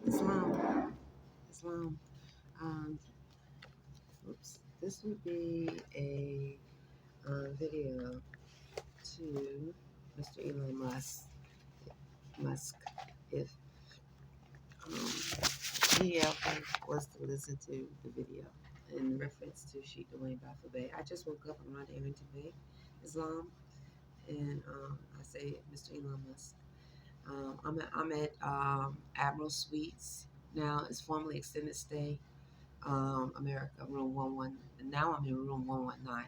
Islam. Islam. Um, oops. This would be a video to Mr. Elon Musk, if he ever was to listen to the video in reference to Sheikh Dwayne Bay. I just woke up around Arrington-Bey, Islam, and I say Mr. Elon Musk. I'm at Admiral Suites now. It's formerly Extended Stay, America, room 11. Now I'm in room 119.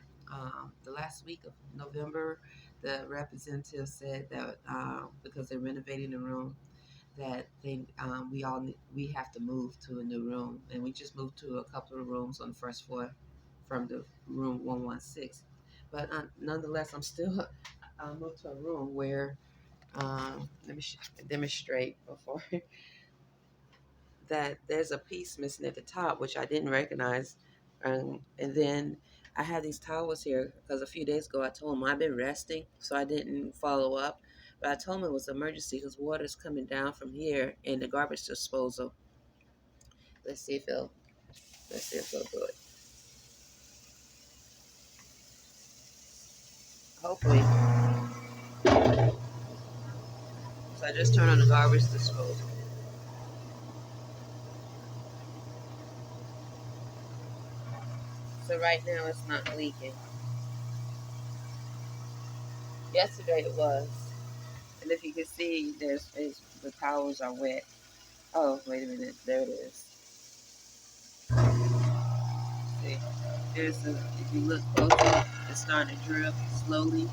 The last week of November, the representative said that because they're renovating the room, that we have to move to a new room, and we just moved to a couple of rooms on the first floor from the room 116. But nonetheless, I'm still moved to a room where let me demonstrate before that there's a piece missing at the top, which I didn't recognize. And then I had these towels here because a few days ago I told him I've been resting, so I didn't follow up. But I told him it was an emergency because water's coming down from here in the garbage disposal. Let's see if he'll let's see if he'll do it. Hopefully. So I just turned on the garbage disposal. So right now it's not leaking. Yesterday it was. And if you can see, the towels are wet. Oh, wait a minute. There it is. See, if you look closer, it's starting to drip slowly.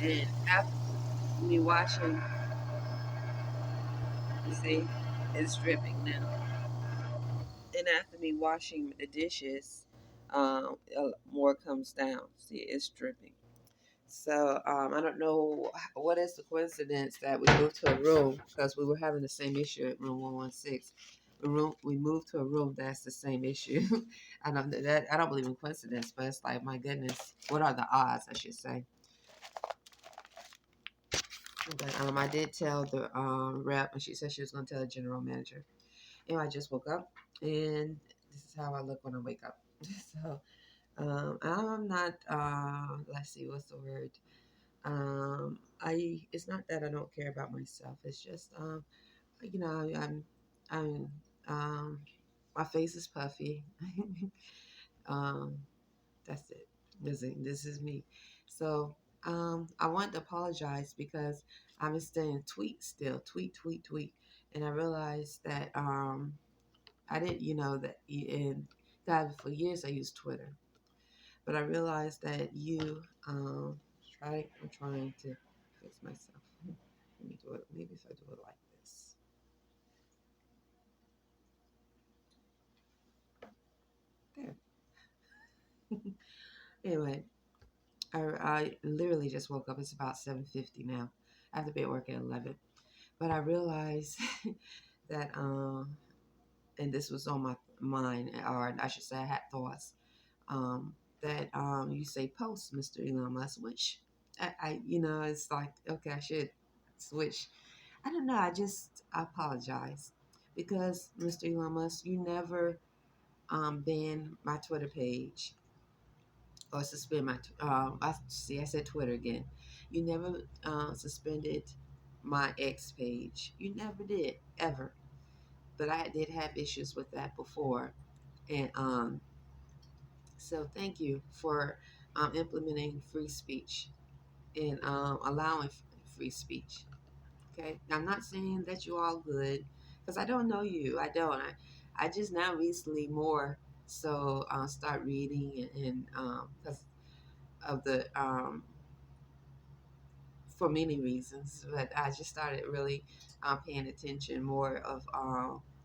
And after me washing, you see, it's dripping now. And after me washing the dishes, more comes down. See, it's dripping. So I don't know what is the coincidence that we moved to a room because we were having the same issue at room 116. We moved to a room that's the same issue. I don't believe in coincidence, but it's like, my goodness, what are the odds? I should say. But I did tell the rep, and she said she was going to tell the general manager. Anyway, I just woke up, and this is how I look when I wake up. So I'm not. Let's see, what's the word? I It's not that I don't care about myself. It's just you know, I'm my face is puffy. um, that's it. This is me. So I want to apologize because I was saying tweet still, tweet, and I realized that I didn't, that and God, for years I used Twitter, but I realized that I'm trying to fix myself. Let me do it. Maybe if I do it like this. There. Anyway, I literally just woke up. It's about 7:50 now. I have to be at work at 11. But I realized that, and this was on my mind, or I should say, I had thoughts, that you say post, Mr. Elon Musk, which it's like, okay, I should switch. I don't know. I apologize because, Mr. Elon Musk, you never ban my Twitter page or suspend I said Twitter again. You never suspended my X page. You never did, ever. But I did have issues with that before. And so thank you for implementing free speech and allowing free speech. Okay. I'm not saying that you all good because I don't know you. I don't. I just now recently more so start reading and because of the for many reasons, but I just started really paying attention more of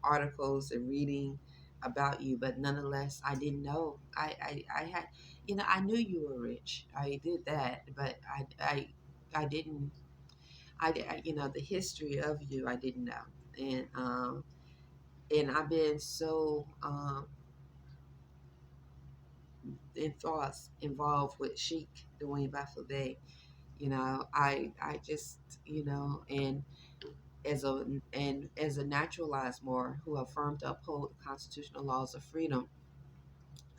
articles and reading about you. But nonetheless, I didn't know. I had, I knew you were rich. I did that, but I didn't. The history of you, I didn't know, and I've been so in thoughts involved with Sheik Dwayne Bay, I just, and as a naturalized Moor who affirmed to uphold the constitutional laws of freedom,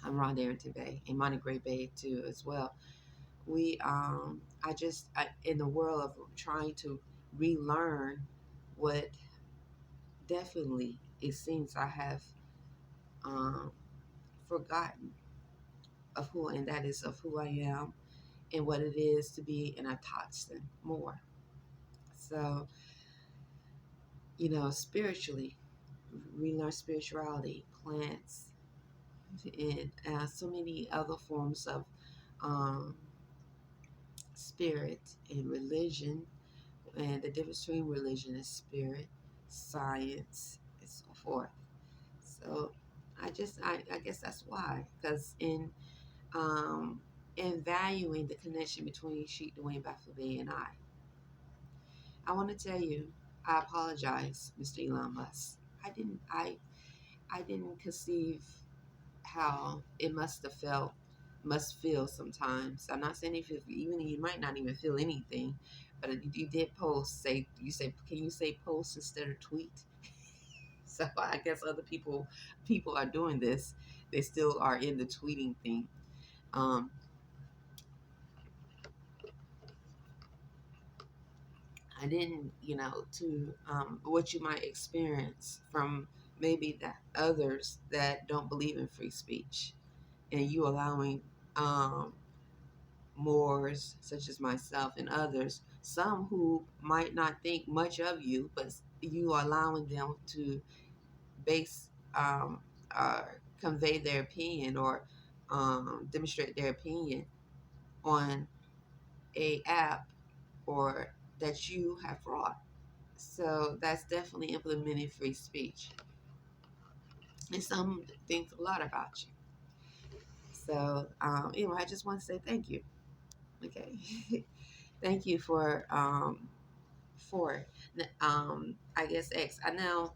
I'm Ron Arrington-Bey and Monterey Bay too as well. In the world of trying to relearn what definitely it seems I have um, forgotten of who, and that is of who I am and what it is to be an Autochthon Moor. So, spiritually, relearn spirituality, plants, and so many other forms of um, spirit and religion, and the difference between religion and spirit, science, and so forth. So, I guess that's why, because in valuing the connection between Sheikh Dwayne Baffabe and I want to tell you, I apologize, Mr. Elon Musk. I didn't conceive how it must feel sometimes. I'm not saying if even you might not even feel anything, but you did post. Can you say post instead of tweet? So I guess other people are doing this. They still are in the tweeting thing. Um, I didn't, to what you might experience from maybe the others that don't believe in free speech, and you allowing um, Moors such as myself and others, some who might not think much of you, but you are allowing them to base convey their opinion or demonstrate their opinion on a app or that you have brought. So that's definitely implementing free speech. And some think a lot about you. So anyway, I just want to say thank you. Okay. Thank you for I guess X. I know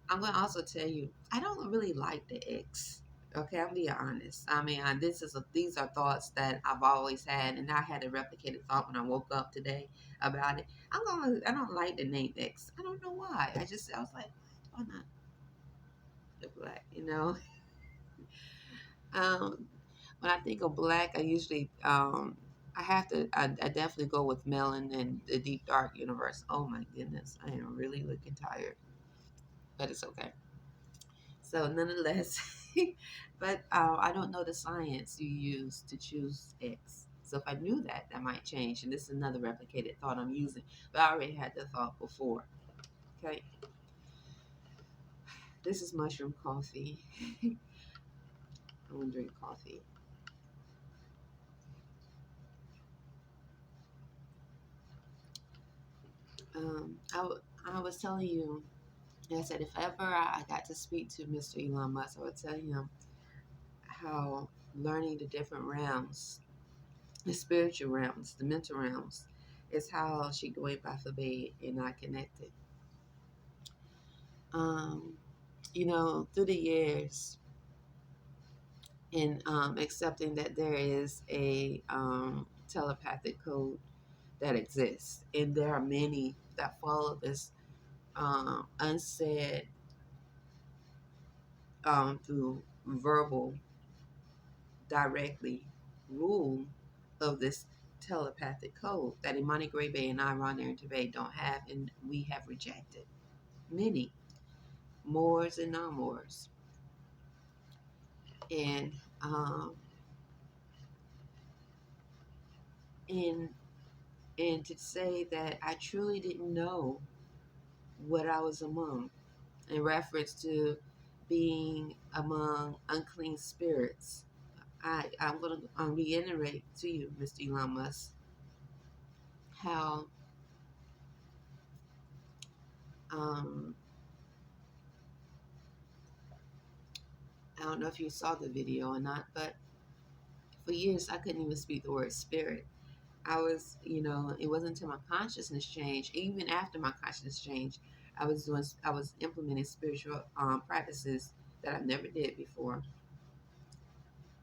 I'm gonna also tell you I don't really like the X. Okay, I'm being honest. I mean, these are thoughts that I've always had, and I had a replicated thought when I woke up today about it. I don't like the name X. I don't know why. I was like, why not look black? Um, when I think of black, I usually I definitely go with Melon and the Deep Dark Universe. Oh my goodness, I am really looking tired, but it's okay. So nonetheless, but I don't know the science you use to choose X. So if I knew that, that might change. And this is another replicated thought I'm using, but I already had the thought before. Okay, this is mushroom coffee. I'm gonna drink coffee. I was telling you, I said if ever I got to speak to Mr. Elon Musk, I would tell him how learning the different realms, the spiritual realms, the mental realms, is how she going by Fabe and I connected. Um, through the years, in accepting that there is a telepathic code that exists, and there are many that follow this unsaid through verbal directly rule of this telepathic code that Imani Grebe and I, Ron Aaron Bay, don't have, and we have rejected. Many, Moors and non-Moors. And and and to say that I truly didn't know what I was among in reference to being among unclean spirits. I'm going to reiterate to you, Mr. Elon Musk, how um, I don't know if you saw the video or not, but for years I couldn't even speak the word spirit. It wasn't until my consciousness changed, even after my consciousness changed, I was implementing spiritual practices that I never did before.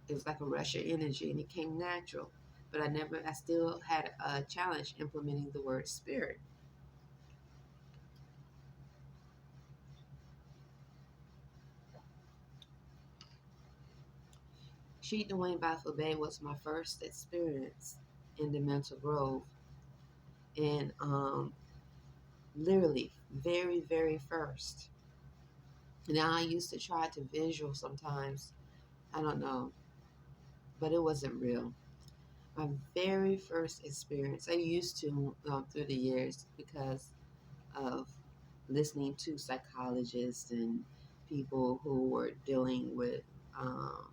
It was like a rush of energy and it came natural. but I still had a challenge implementing the word spirit. Sheet Dwayne Bay was my first experience in the mental growth, and literally very, very first. Now I used to try to visual sometimes. I don't know, but it wasn't real. My very first experience, I used to through the years because of listening to psychologists and people who were dealing with um,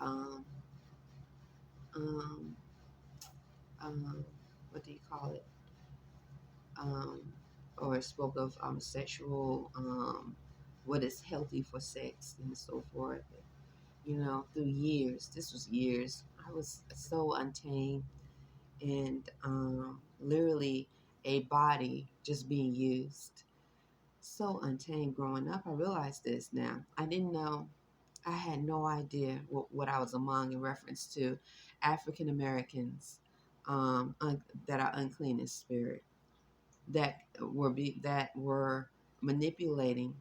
um, um, um, what do you call it? Um, or spoke of sexual, what is healthy for sex and so forth. You know, through years, this was years, I was so untamed and literally a body just being used. So untamed growing up. I realized this now. I didn't know, I had no idea what I was among in reference to African Americans that are unclean in spirit, that were manipulating,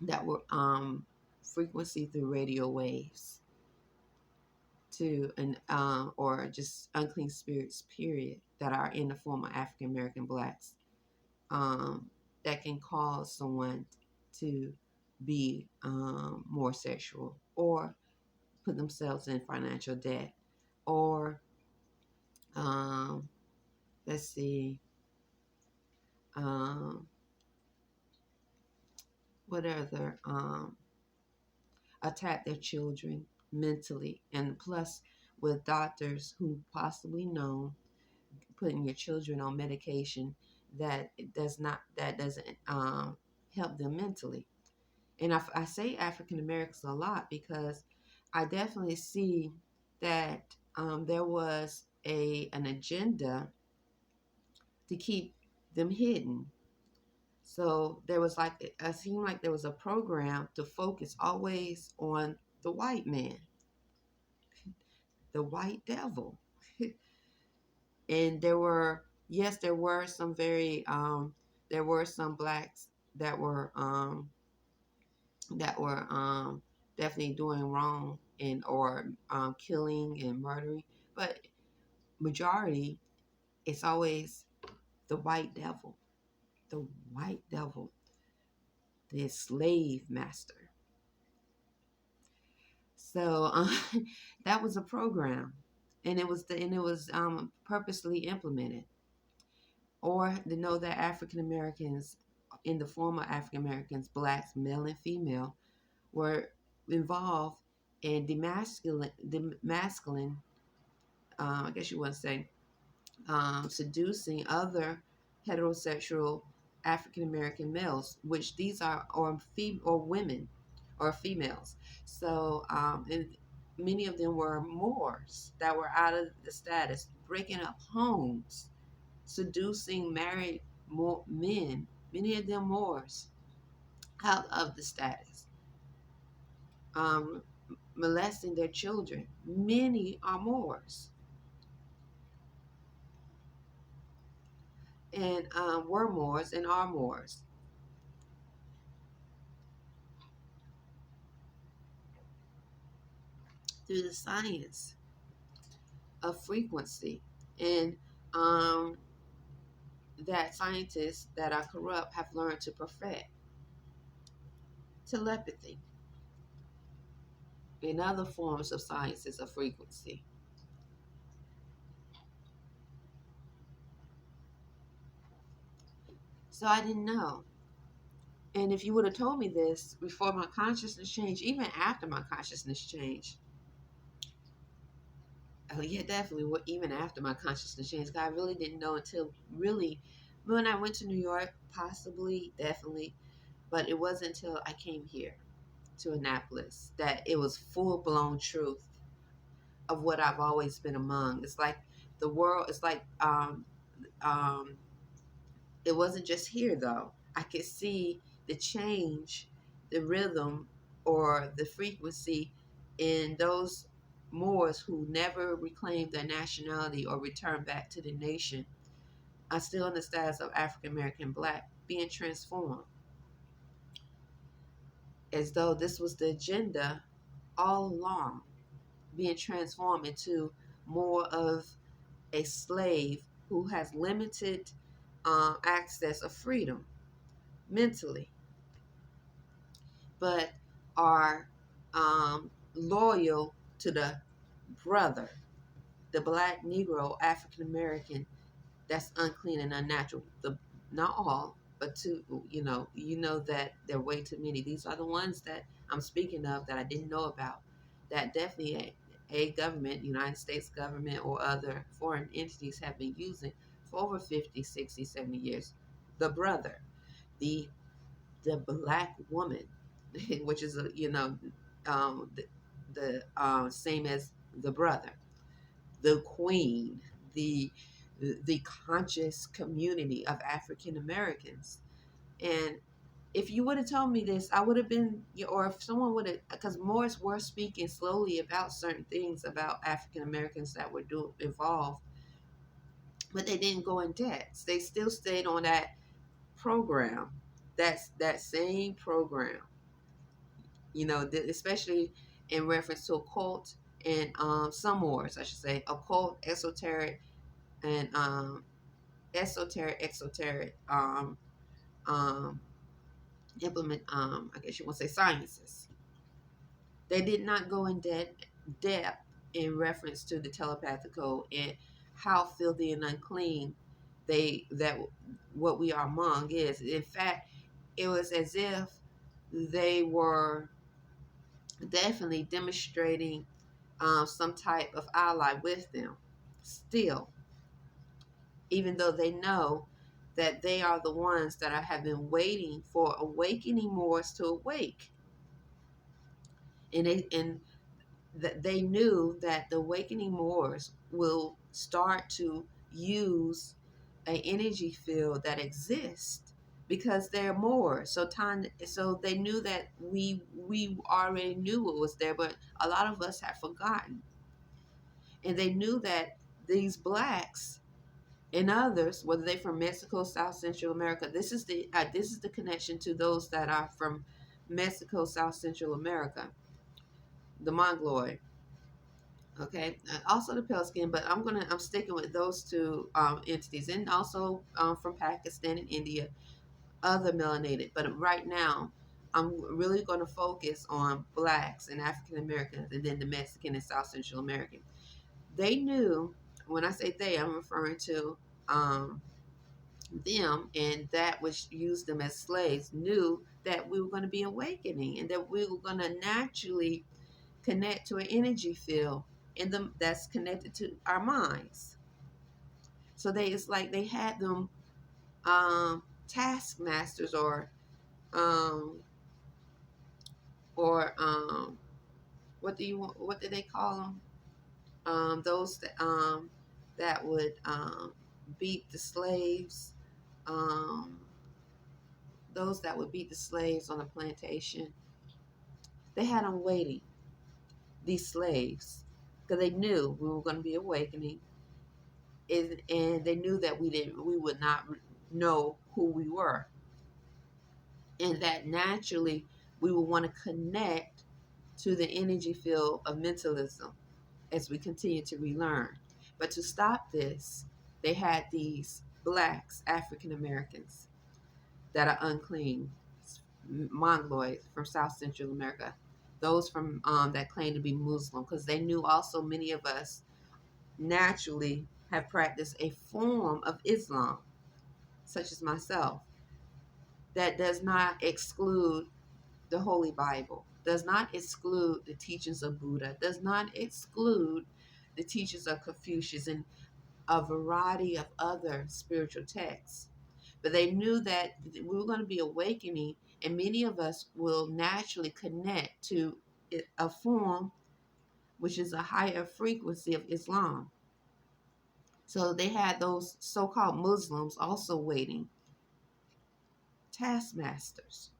that were frequency through radio waves to an or just unclean spirits period that are in the form of African American blacks, um, that can cause someone to be more sexual or put themselves in financial debt or um, let's see, um, what other attack their children mentally, and plus with doctors who possibly know putting your children on medication that doesn't help them mentally. And I say African Americans a lot because I definitely see that there was an agenda to keep them hidden. So there was like, it seemed like there was a program to focus always on the white man, the white devil. And there were, yes, there were some blacks that were definitely doing wrong and or killing and murdering, but majority, it's always the white devil, the white devil, the slave master. So that was a program, and it was purposely implemented, or to know that African Americans, in the form of African Americans, blacks, male and female, were involved in demasculine, I guess you want to say, seducing other heterosexual African American males, which these are or women or females. So, and many of them were Moors that were out of the status, breaking up homes, seducing married men, many of them Moors, out of the status, um, molesting their children. Many are Moors and were Moors and are Moors. Through the science of frequency, and um, that scientists that are corrupt have learned to perfect telepathy and other forms of sciences of frequency. So I didn't know. And if you would have told me this before my consciousness changed, even after my consciousness changed, oh yeah, definitely. Even after my consciousness changed, 'cause I really didn't know until really when I went to New York, possibly, definitely, but it wasn't until I came here to Annapolis that it was full blown truth of what I've always been among. It's like the world. It's like um, it wasn't just here though. I could see the change, the rhythm, or the frequency in those Moors who never reclaimed their nationality or returned back to the nation are still in the status of African American black, being transformed as though this was the agenda all along, being transformed into more of a slave who has limited access of freedom mentally, but are loyal to the brother, the black Negro African American that's unclean and unnatural. The not all, but two, you know that there are way too many. These are the ones that I'm speaking of that I didn't know about. That definitely a government, United States government or other foreign entities have been using for over 50, 60, 70 years. The brother, the the black woman, which is the same as the brother, the queen, the the conscious community of African Americans. And if you would have told me this, I would have been, or if someone would have, because Morris were speaking slowly about certain things about African Americans that were involved, but they didn't go in depth. They still stayed on that program. That's that same program, especially in reference to occult and some wars, I should say, occult, esoteric, and exoteric um, implement, I guess you want to say, sciences. They did not go in depth in reference to the telepathical and how filthy and unclean that what we are among is. In fact, it was as if they were definitely demonstrating some type of ally with them still, even though they know that they are the ones that have been waiting for awakening Moors to awake. And that they knew that the awakening Moors will start to use an energy field that exists because they're Moors. So they knew that we already knew it was there, but a lot of us had forgotten. And they knew that these blacks and others, whether they're from Mexico, South Central America, this is the connection to those that are from Mexico, South Central America, the Mongoloid. Okay, also the pale skin, but I'm sticking with those two entities, and also from Pakistan and India, other melanated. But right now, I'm really going to focus on blacks and African Americans, and then the Mexican and South Central American. They knew, when I say they, I'm referring to them and that which used them as slaves, knew that we were going to be awakening and that we were going to naturally connect to an energy field in them that's connected to our minds. So it's like they had them taskmasters um, or what do they call them? Those that would beat the slaves. Um, those that would beat the slaves on the plantation. They had them waiting, these slaves, because they knew we were going to be awakening, and they knew that we would not know who we were, and that naturally we would want to connect to the energy field of mentalism as we continue to relearn. But to stop this, they had these blacks, African Americans, that are unclean, Mongoloids from South Central America, those from that claim to be Muslim, because they knew also many of us naturally have practiced a form of Islam, such as myself, that does not exclude the Holy Bible, does not exclude the teachings of Buddha, does not exclude the teachings of Confucius and a variety of other spiritual texts. But they knew that we were going to be awakening, and many of us will naturally connect to a form which is a higher frequency of Islam. So they had those so called Muslims also waiting, taskmasters.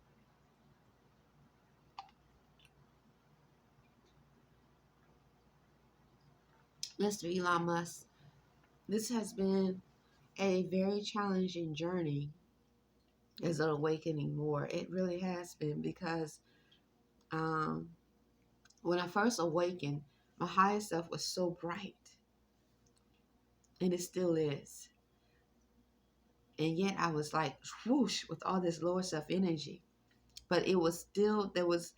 Mr. Elon Musk, this has been a very challenging journey as an awakening more. It really has been because um, when I first awakened, my higher self was so bright, and it still is. And yet I was like whoosh with all this lower self energy. But it was still, there was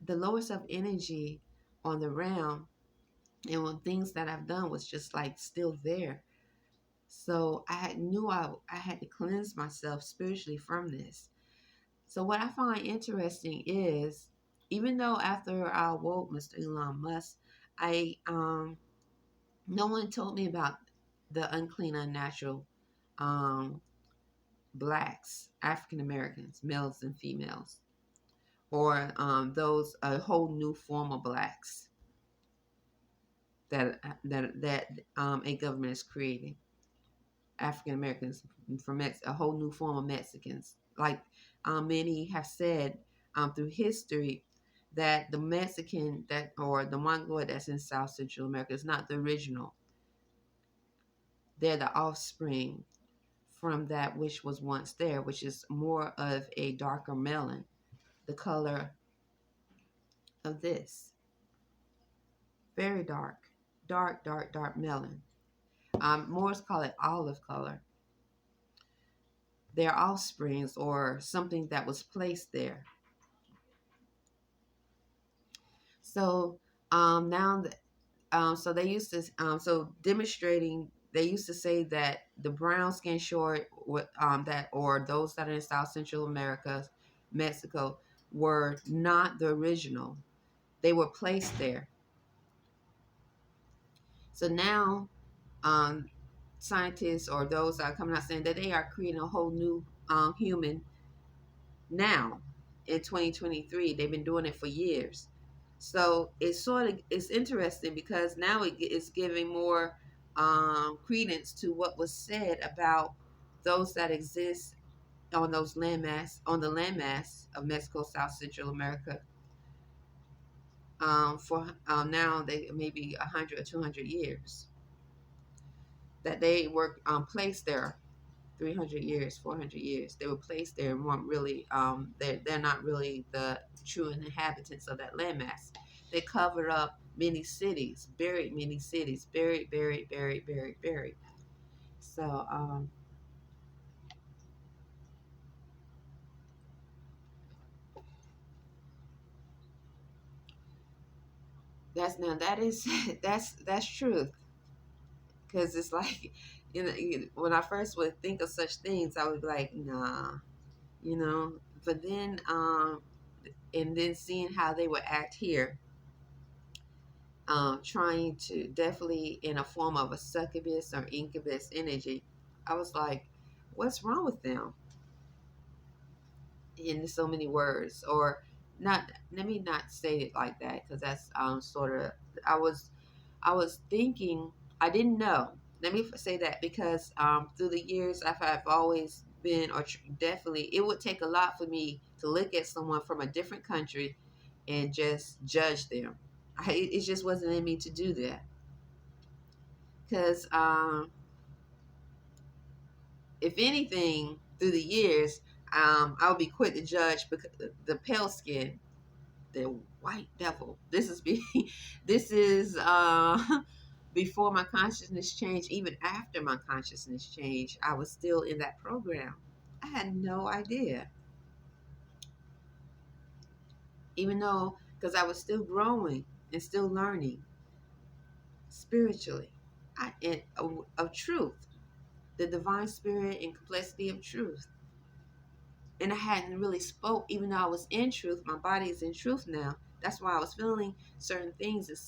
the lower self energy on the realm, and when things that I've done was just like still there. So knew I had to cleanse myself spiritually from this. So what I find interesting is, even though after I awoke Mr. Elon Musk, I no one told me about the unclean, unnatural um, blacks, African Americans, males and females, or those a whole new form of blacks that a government is creating. African Americans from a whole new form of Mexicans. Like many have said through history that the Mexican that or the Mongoloid that's in South Central America is not the original. They're the offspring from that which was once there, which is more of a darker melon, the color of this. Very dark, dark melon. Moors call it olive color. Their offsprings or something that was placed there. So now, so they used to, so demonstrating, they used to say that the brown skin short, that or those that are in South Central America, Mexico, were not the original. They were placed there. So now, um, scientists or those that are coming out saying that they are creating a whole new human now in 2023. They've been doing it for years. So it's interesting because now it's giving more credence to what was said about those that exist on those landmass on the landmass of Mexico, South Central America. For now they maybe 100 or 200 years that they were placed there. 300 years, 400 years. They were placed there and weren't really, they're not really the true inhabitants of that landmass. They covered up many cities, buried many cities, buried. So that's now that is that's truth because it's like when I first would think of such things, I would be like, nah, you know. But then and then seeing how they would act here, trying to definitely in a form of a succubus or incubus energy. I was like, what's wrong with them? In so many words, or not. Let me not say it like that because that's sort of. I was I was thinking. I didn't know. Let me say that because through the years I've always been or definitely it would take a lot for me to look at someone from a different country and just judge them. It just wasn't in me to do that because if anything, through the years, I would be quick to judge because the pale skin, the white devil. This is this is before my consciousness changed. Even after my consciousness changed, I was still in that program. I had no idea, even though because I was still growing and still learning spiritually, of truth, the divine spirit and complexity of truth. And I hadn't really spoke, even though I was in truth. My body is in truth now. That's why I was feeling certain things and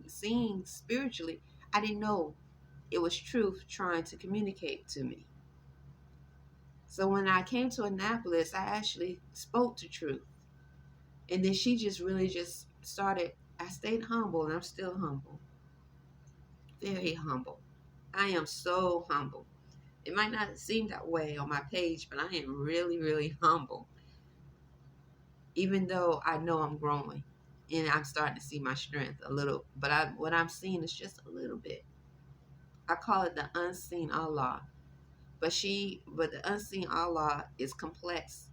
seeing spiritually. I didn't know it was truth trying to communicate to me. So when I came to Annapolis, I actually spoke to truth, and then she just really just started. I stayed humble, and I'm still humble, very humble. I am so humble. It might not seem that way on my page, but I am really humble, even though I know I'm growing and I'm starting to see my strength a little, but what I'm seeing is just a little bit. I call it the unseen Allah. But the unseen Allah is complex,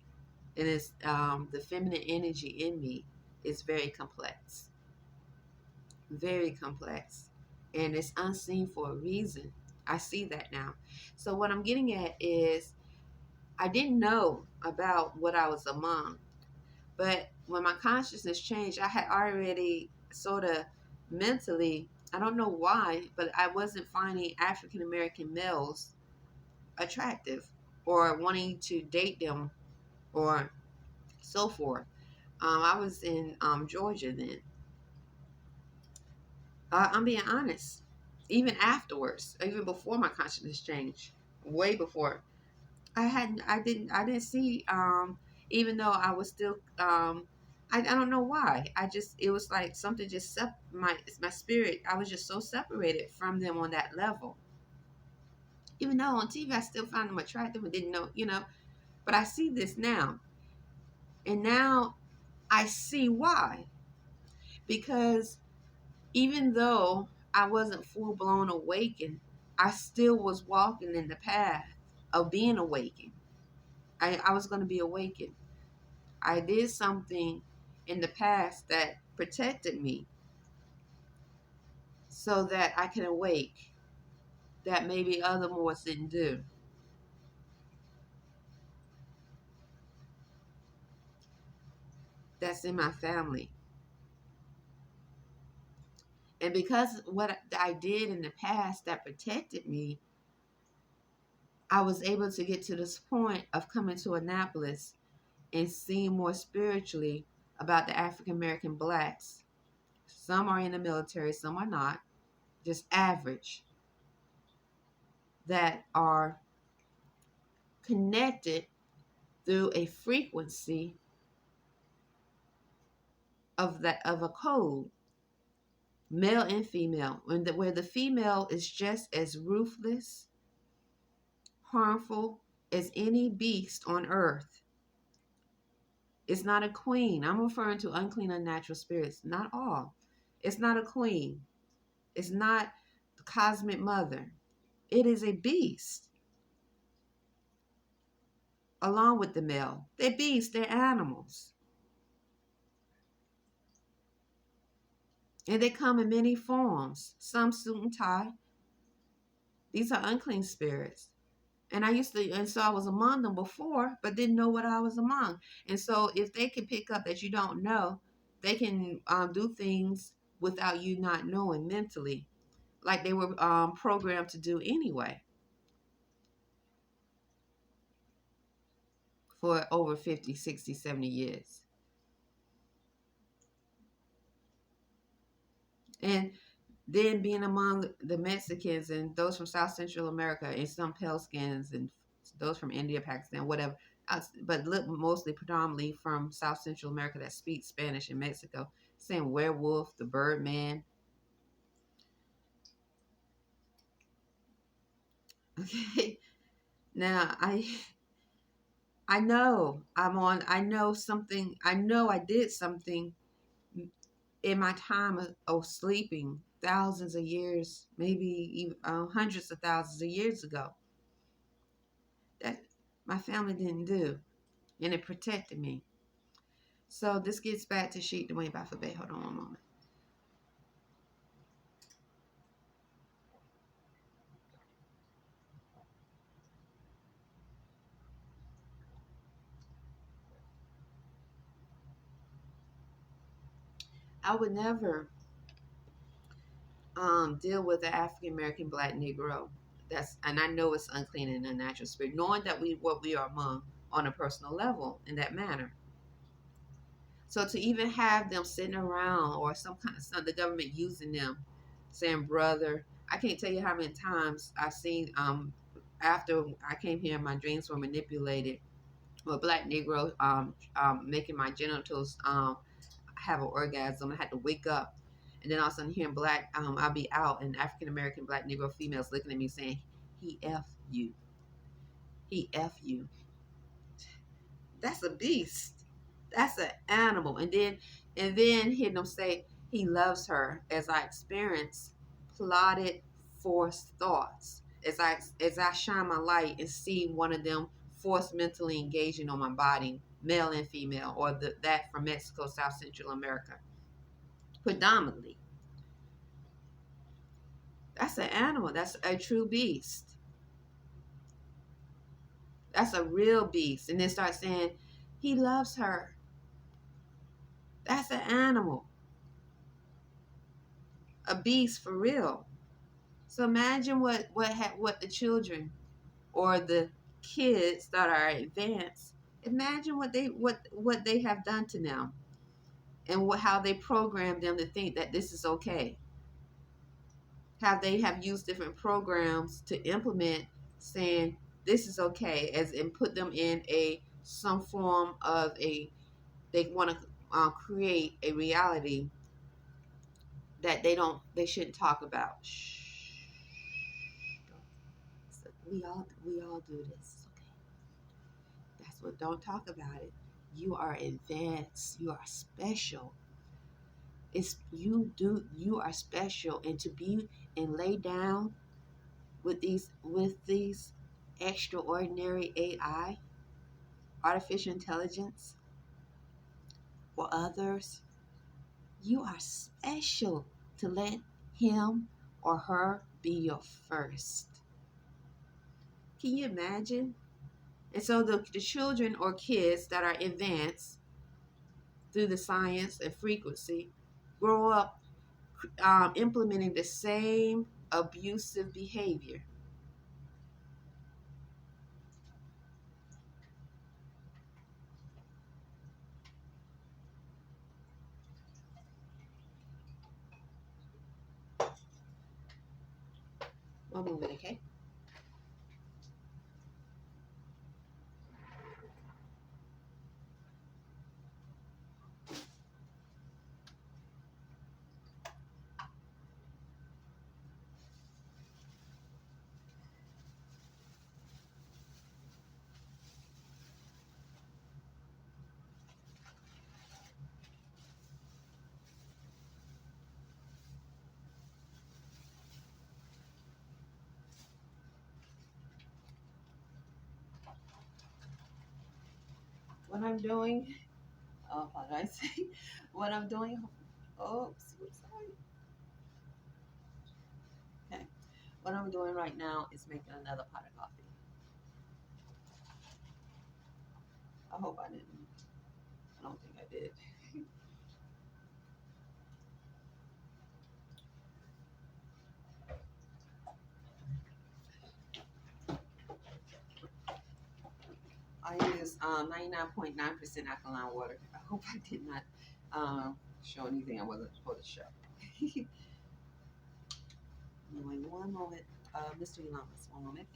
and it's the feminine energy in me is very complex, very complex, and it's unseen for a reason. I see that now. So what I'm getting at is I didn't know about what I was among, but when my consciousness changed, I had already sort of mentally, I don't know why, but I wasn't finding African American males attractive or wanting to date them or so forth. I was in Georgia then. I'm being honest. Even afterwards, even before my consciousness changed, way before, I didn't see. Even though I was still, I don't know why. It was like something just my spirit. I was just so separated from them on that level. Even though on TV I still found them attractive and didn't know, But I see this now, and now I see why. Because even though I wasn't full blown awakened, I still was walking in the path of being awakened. I was going to be awakened. I did something in the past that protected me so that I can awake that maybe other Moors didn't do. That's in my family. And because what I did in the past that protected me, I was able to get to this point of coming to Annapolis and seeing more spiritually about the African American blacks. Some are in the military, some are not, just average, that are connected through a frequency of a code, male and female, where the female is just as ruthless, harmful as any beast on earth. It's not a queen. I'm referring to unclean, unnatural spirits. Not all. It's not a queen. It's not the cosmic mother. It is a beast. Along with the male. They're beasts. They're animals. And they come in many forms. Some suit and tie. These are unclean spirits. And so I was among them before, but didn't know what I was among. And so if they can pick up that you don't know, they can do things without you not knowing mentally, like they were programmed to do anyway for over 50, 60, 70 years. And then being among the Mexicans and those from South Central America and some pale skins and those from India, Pakistan, whatever, but mostly predominantly from South Central America that speak Spanish in Mexico, saying werewolf, the Birdman. Okay, now I know I know something. I know I did something in my time of sleeping thousands of years, maybe even hundreds of thousands of years ago, that my family didn't do, and it protected me. So this gets back to Sheet the Way by Bay. Hold on one moment. I would never deal with the African American Black Negro. And I know it's unclean and unnatural spirit, knowing that what we are among on a personal level in that manner. So to even have them sitting around or the government using them, saying brother, I can't tell you how many times I've seen after I came here, my dreams were manipulated. With Black Negro making my genitals have an orgasm. I had to wake up, and then all of a sudden hearing black, I'll be out, and African American Black Negro females looking at me saying, "He f you, he f you." That's a beast. That's an animal. And then hear them say he loves her, as I experienced plotted forced thoughts. As I shine my light and see one of them forced mentally engaging on my body, male and female, or that from Mexico, South Central America, predominantly. That's an animal. That's a true beast. That's a real beast. And then start saying, he loves her. That's an animal. A beast for real. So imagine what the children or the kids that are advanced. Imagine what they have done to them, and how they program them to think that this is okay. How they have used different programs to implement saying this is okay, as and put them in a some form of a they want to create a reality that they shouldn't talk about. Shh. So we all do this. Okay, that's what. Don't talk about it. You are advanced. You are special. You are special, and to be and lay down with these extraordinary AI, artificial intelligence, or others, you are special to let him or her be your first. Can you imagine? And so the children or kids that are advanced through the science and frequency grow up implementing the same abusive behavior. One moment, okay? What I'm doing, oh, apologize. What I'm doing, oops, sorry. Okay. What I'm doing right now is making another pot of coffee. I hope I didn't. I don't think I did. I use 99.9% alkaline water. I hope I did not show anything I wasn't supposed to show. Wait one moment. Mr. Elamas, one moment.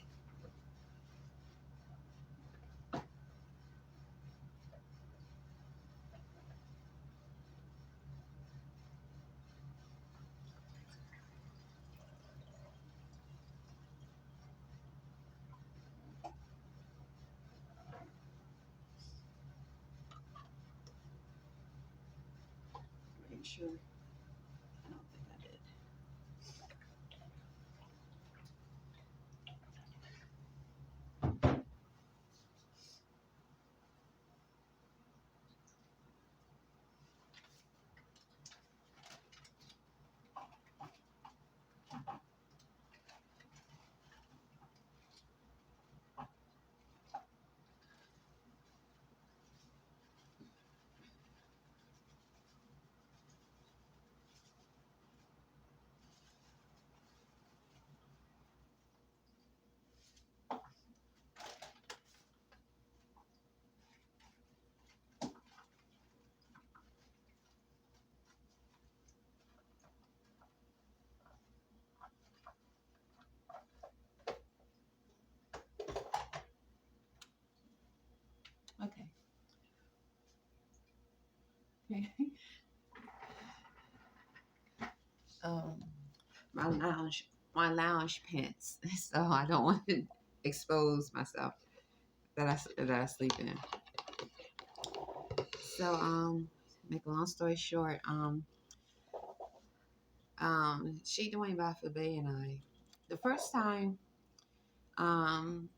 Make sure. I don't think I did. Okay. um, my lounge pants, so I don't want to expose myself that I sleep in. So make a long story short, she Dwayne Baffa Bay and I The first time um,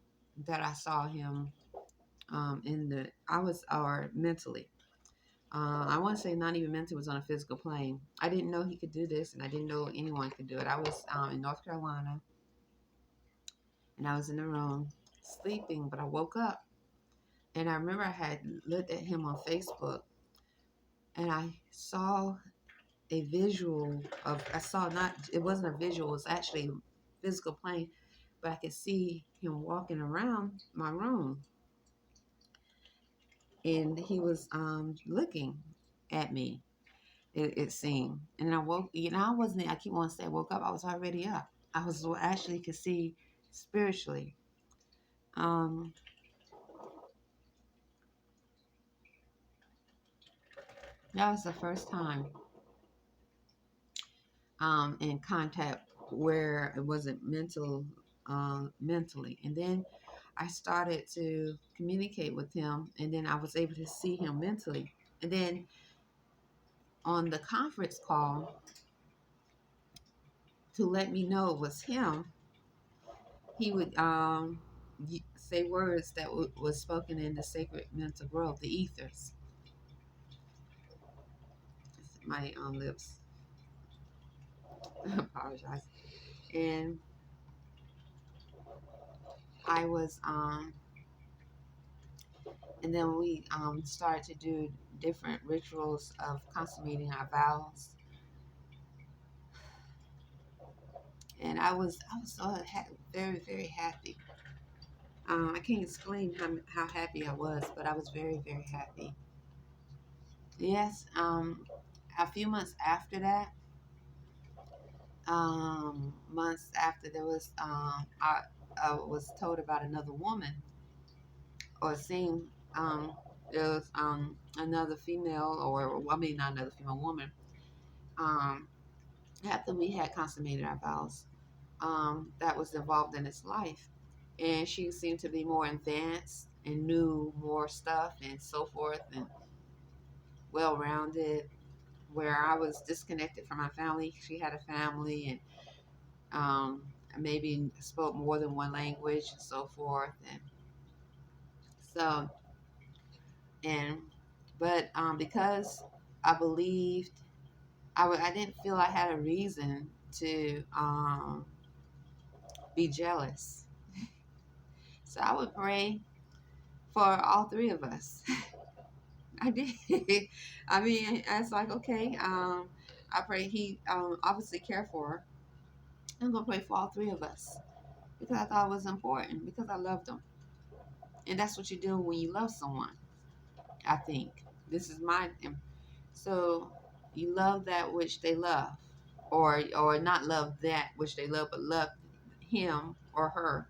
that I saw him in the, I was, or mentally, I want to say not even mentally, was on a physical plane. I didn't know he could do this, and I didn't know anyone could do it. I was in North Carolina, and I was in the room sleeping, but I woke up, and I remember I had looked at him on Facebook, and I saw a visual of, I saw not, it wasn't a visual, it was actually a physical plane, but I could see him walking around my room, and he was looking at me. It seemed, and I woke. I wasn't. I keep wanting to say I woke up. I was already up. I was actually could see spiritually. Um, that was the first time in contact where it wasn't mentally, and then I started to communicate with him, and then I was able to see him mentally, and then on the conference call to let me know it was him, he would say words that was spoken in the sacred mental growth, the ethers. My lips, apologize. And I was, and then we started to do different rituals of consummating our vows. And I was so very, very happy. I can't explain how happy I was, but I was very, very happy. Yes, a few months after that, months after, there was I was told about another woman, or seen there was another female, or I mean not another female woman, um after we had consummated our vows, that was involved in his life, and she seemed to be more advanced and knew more stuff and so forth, and well rounded, where I was disconnected from my family. She had a family, and maybe spoke more than one language and so forth. And so, and, but because I believed, I didn't feel I had a reason to be jealous. So I would pray for all three of us. I did. I mean, I was like, okay, I pray he obviously care for her. I'm going to pray for all three of us because I thought it was important, because I loved them. And that's what you do when you love someone, I think. This is my, so you love that which they love, or not love that which they love, but love him or her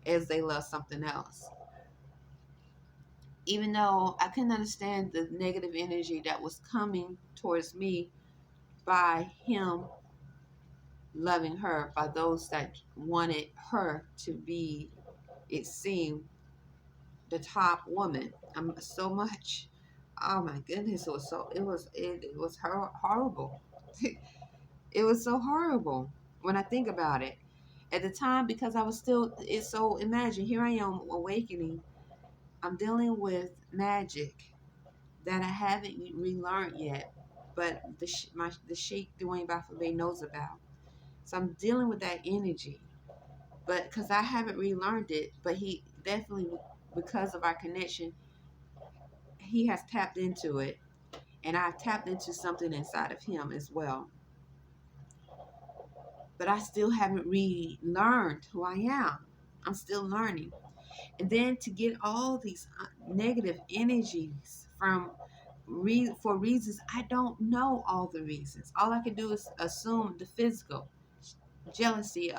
as they love something else. Even though I couldn't understand the negative energy that was coming towards me by him loving her, by those that wanted her to be, it seemed, the top woman. So much. Oh my goodness, it was horrible. It was so horrible when I think about it. At the time, because I was still, it's so, imagine, here I am awakening. I'm dealing with magic that I haven't relearned yet, but the Sheikh Dwayne Bafabé knows about. So I'm dealing with that energy, but because I haven't relearned it, but he definitely, because of our connection, he has tapped into it, and I've tapped into something inside of him as well. But I still haven't relearned who I am. I'm still learning. And then to get all these negative energies from for reasons I don't know all the reasons. All I can do is assume the physical jealousy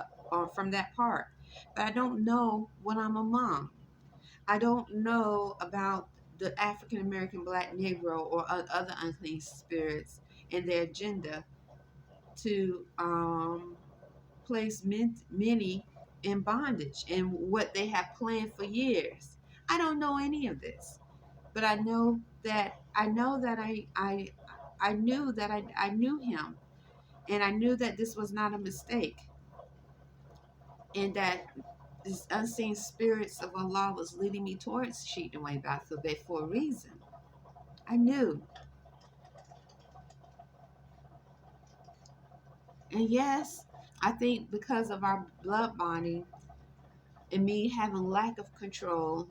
from that part, but I don't know what I'm among. I don't know about the African American Black Negro or other unclean spirits and their agenda to place many in bondage and what they have planned for years. I don't know any of this, but I knew that I knew him, and I knew that this was not a mistake. and that these unseen spirits of Allah was leading me towards Sheikh Dwayne Bey for a reason. I knew. And yes, I think because of our blood bonding and me having lack of control,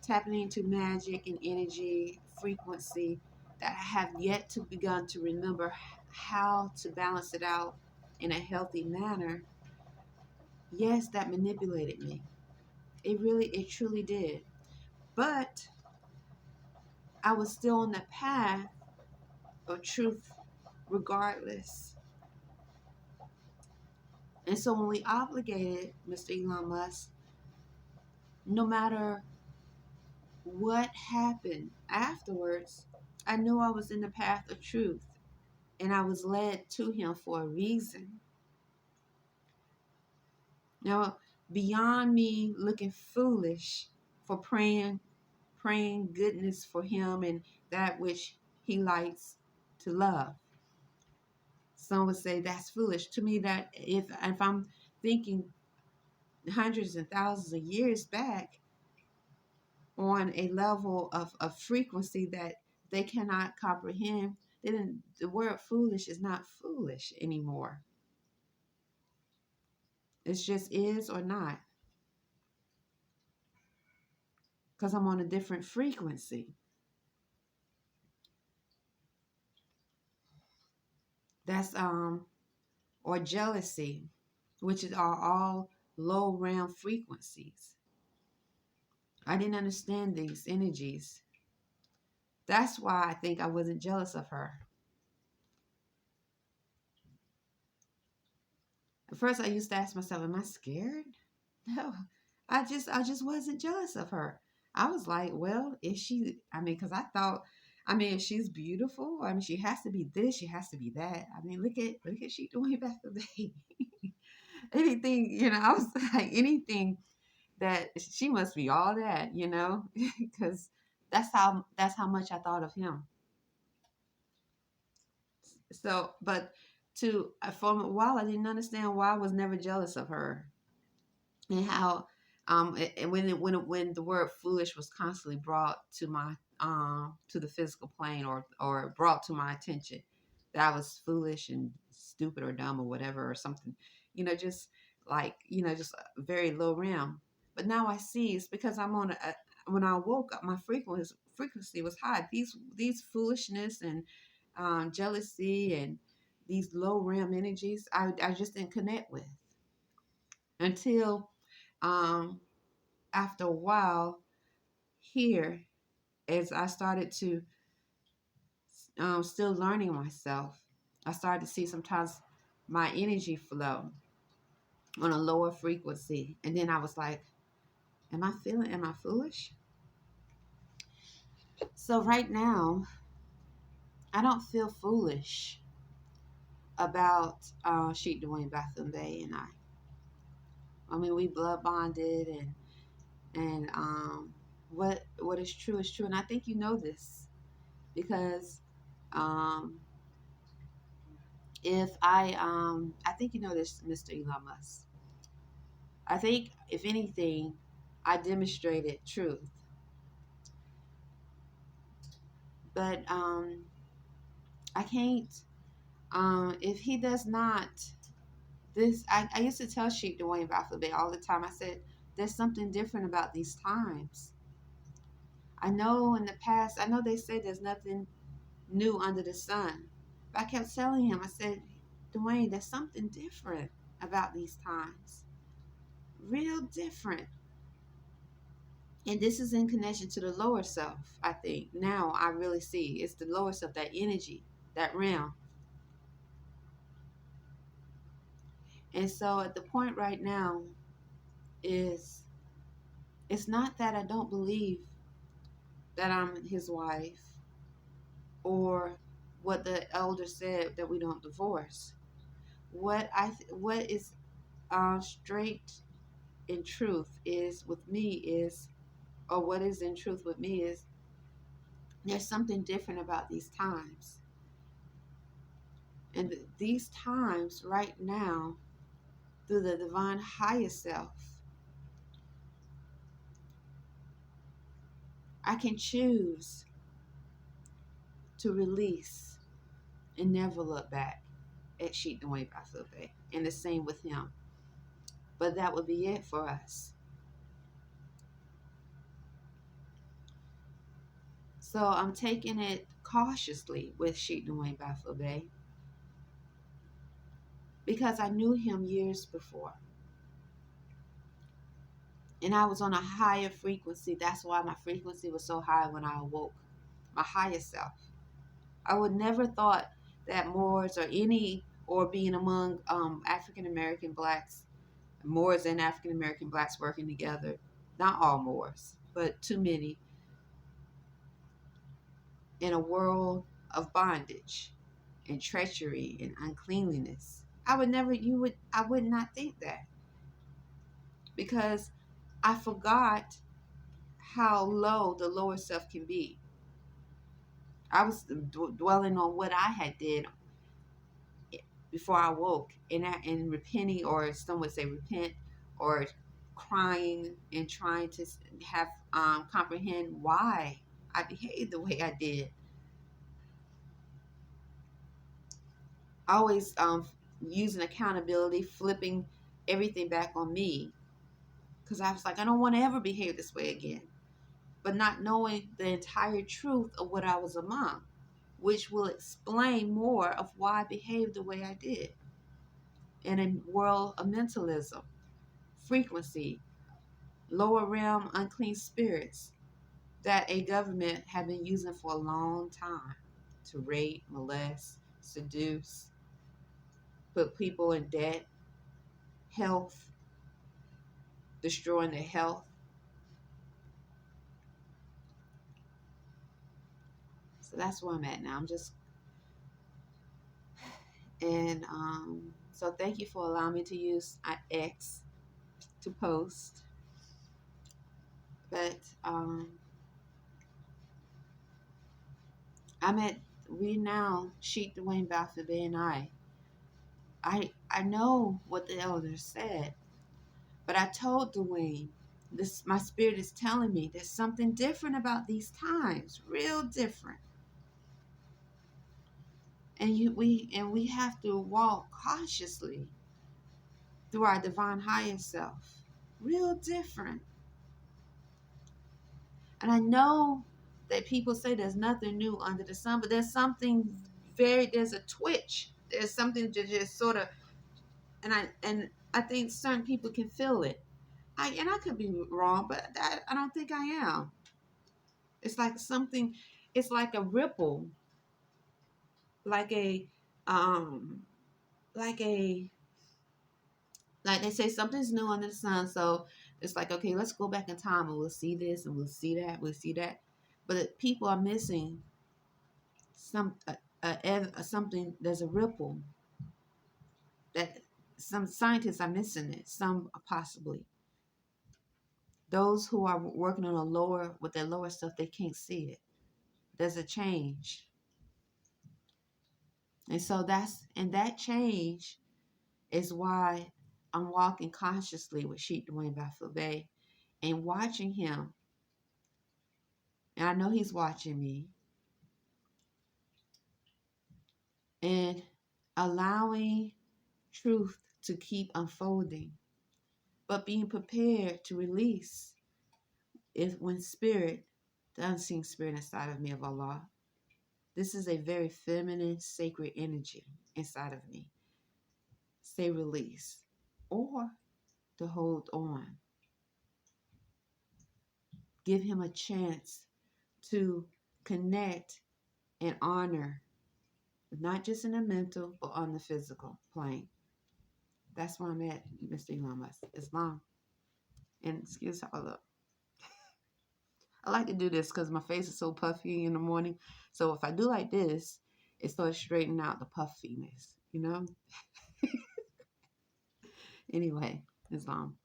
tapping into magic and energy, frequency, that I have yet to begun to remember how to balance it out in a healthy manner, yes, that manipulated me. It truly did. But I was still on the path of truth regardless. And so when we obligated Mr. Elon Musk, no matter what happened afterwards, I knew I was in the path of truth and I was led to him for a reason. Now, beyond me looking foolish for praying goodness for him and that which he likes to love. Some would say that's foolish. To me, that if I'm thinking hundreds and thousands of years back on a level of frequency that they cannot comprehend, then the word foolish is not foolish anymore. It's just is or not. Because I'm on a different frequency. That's or jealousy, which are all low realm frequencies. I didn't understand these energies. That's why I think I wasn't jealous of her. At first I used to ask myself, am I scared? No. I just wasn't jealous of her. I was like, well, is she, because I thought, if she's beautiful, she has to be this, she has to be that. Look at she doing back the day. Anything, I was like, anything that she must be all that, because that's how much I thought of him. So, but for a while, I didn't understand why I was never jealous of her, and how, and when the word foolish was constantly brought to my to the physical plane, or brought to my attention, that I was foolish and stupid or dumb or whatever or something, just like just a very low realm. But now I see it's because I'm on when I woke up, my frequency was high. These foolishness and jealousy and these low realm energies, I just didn't connect with until um, after a while here, as I started to still learning myself, I started to see sometimes my energy flow on a lower frequency. And then I was like, am I foolish? So right now, I don't feel foolish about Sheikh Dwayne Bey and I. We blood bonded, and what is true is true. And I think you know this because um, if I think you know this, Mr. Elon Musk. I think if anything, I demonstrated truth, but I can't. If he does not, I used to tell Sheik Dwayne Bey all the time. I said, "There's something different about these times." I know in the past, I know they say there's nothing new under the sun, but I kept telling him, I said, "Dwayne, there's something different about these times, real different." And this is in connection to the lower self, I think. Now I really see it's the lower self, that energy, that realm. And so at the point right now is, it's not that I don't believe that I'm his wife, or what the elder said, that we don't divorce. What is straight in truth is with me is, or what is in truth with me is, there's something different about these times. And these times right now through the divine higher self, I can choose to release and never look back at Sheep the Way by Bay. And the same with him. But that would be it for us. So I'm taking it cautiously with Sheep the Way by Bay because I knew him years before. And I was on a higher frequency. That's why my frequency was so high when I awoke. My higher self. I would never thought that Moors or being among African American blacks, Moors and African American blacks working together, not all Moors, but too many, in a world of bondage and treachery and uncleanliness. I would not think that, because I forgot how low the lower self can be. I was dwelling on what I had did before I woke, and repenting, or some would say repent, or crying and trying to have comprehend why I behaved the way I did. Always using accountability, flipping everything back on me, because I was like, I don't want to ever behave this way again, but not knowing the entire truth of what I was among, which will explain more of why I behaved the way I did in a world of mentalism, frequency, lower realm unclean spirits that a government had been using for a long time to rape, molest, seduce, put people in debt, health, destroying their health. So that's where I'm at now. And so thank you for allowing me to use X to post. But we now, Sheik Dwayne Balfour Bay and I know what the elders said, but I told Dwayne, my spirit is telling me there's something different about these times, real different. And we have to walk cautiously through our divine higher self. Real different. And I know that people say there's nothing new under the sun, but there's there's a twitch. There's something to just sort of, and I think certain people can feel it. I could be wrong, but I don't think I am. It's like something, it's like a ripple, like a, um, like a, like they say something's new under the sun. So it's like, okay, let's go back in time and we'll see this and we'll see that, we'll see that. But people are missing something. There's a ripple that some scientists are missing it. Some possibly. Those who are working on with their lower stuff, they can't see it. There's a change. And so that change is why I'm walking consciously with Sheik Dwayne Balfour Bay and watching him. And I know he's watching me. And allowing truth to keep unfolding, but being prepared to release when spirit, the unseen spirit inside of me of Allah. This is a very feminine, sacred energy inside of me. Say release or to hold on. Give him a chance to connect and honor, not just in the mental, but on the physical plane. That's where I'm at, Mr. Islam. And excuse all up. I like to do this because my face is so puffy in the morning. So if I do like this, it starts straightening out the puffiness, you know? Anyway, Islam.